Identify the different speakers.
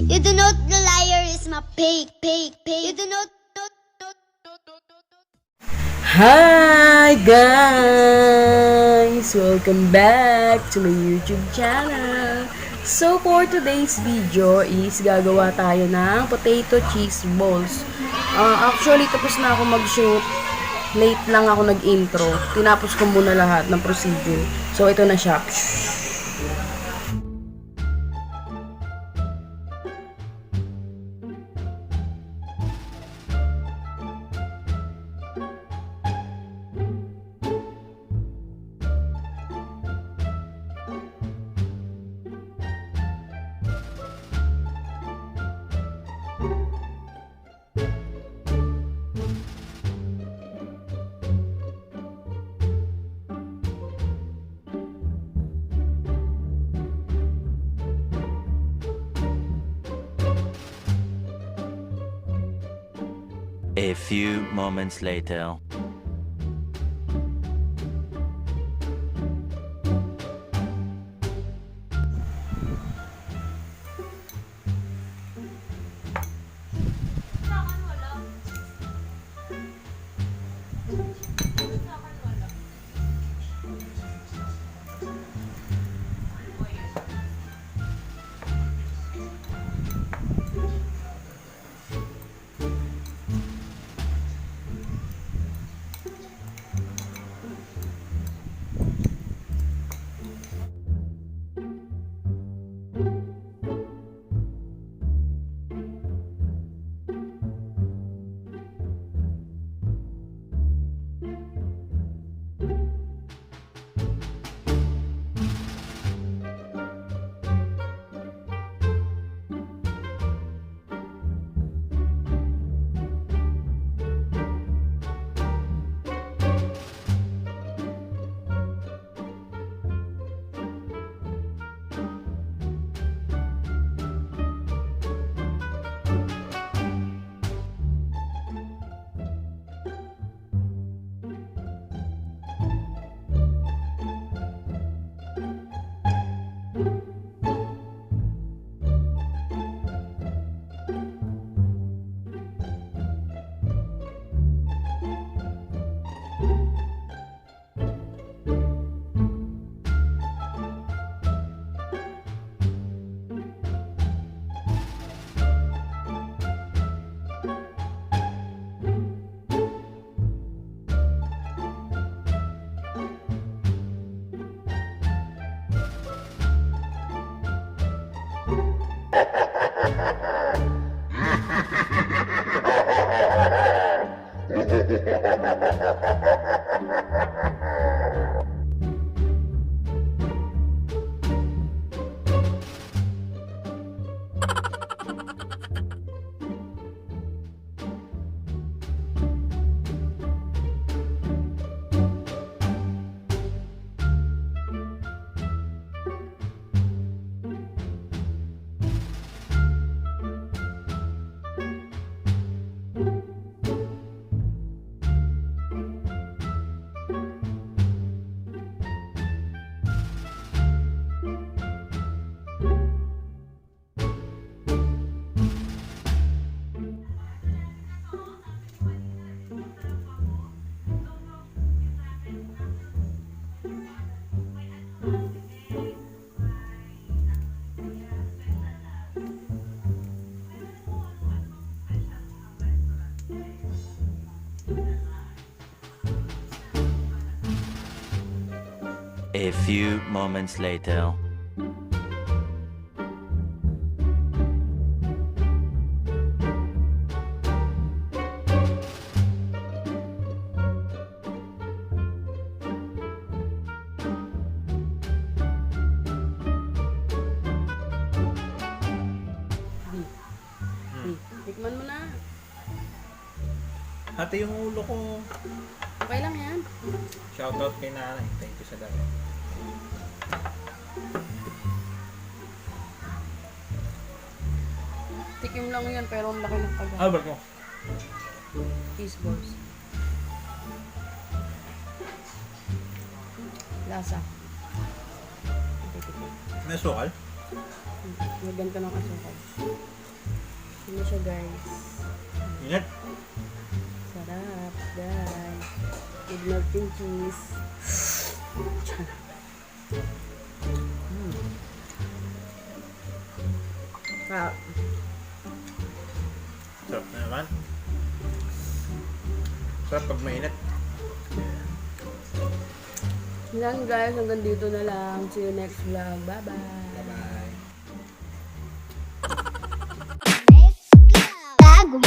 Speaker 1: You do not, the liar is my pig. You do not.
Speaker 2: Hi guys! Welcome back to my YouTube channel. So for today's video is gagawa tayo ng potato cheese balls. Actually tapos na ako mag-shoot. Late lang ako nag-intro. Tinapos ko muna lahat ng procedure. So ito na siya.
Speaker 3: A few moments later. A few moments later.
Speaker 2: Tikman mo na.
Speaker 4: Ate, yung ulo ko.
Speaker 2: Okay lang yan.
Speaker 4: Shoutout kay nanay. Thank you sa dami.
Speaker 2: Tikim lang yan pero ang laki ng pagka.
Speaker 4: Albert mo.
Speaker 2: Cheese balls. Lasa.
Speaker 4: May sukal?
Speaker 2: May ganito ng asukal. Ano siya guys?
Speaker 4: Ingat.
Speaker 2: Sarap guys. With melting cheese. Wow.
Speaker 4: Sarap na naman. Sarap pag mainit.
Speaker 2: Yan guys, hanggang dito na lang. See you next vlog. Bye-bye.
Speaker 4: Bye-bye.
Speaker 1: Let's go. Bago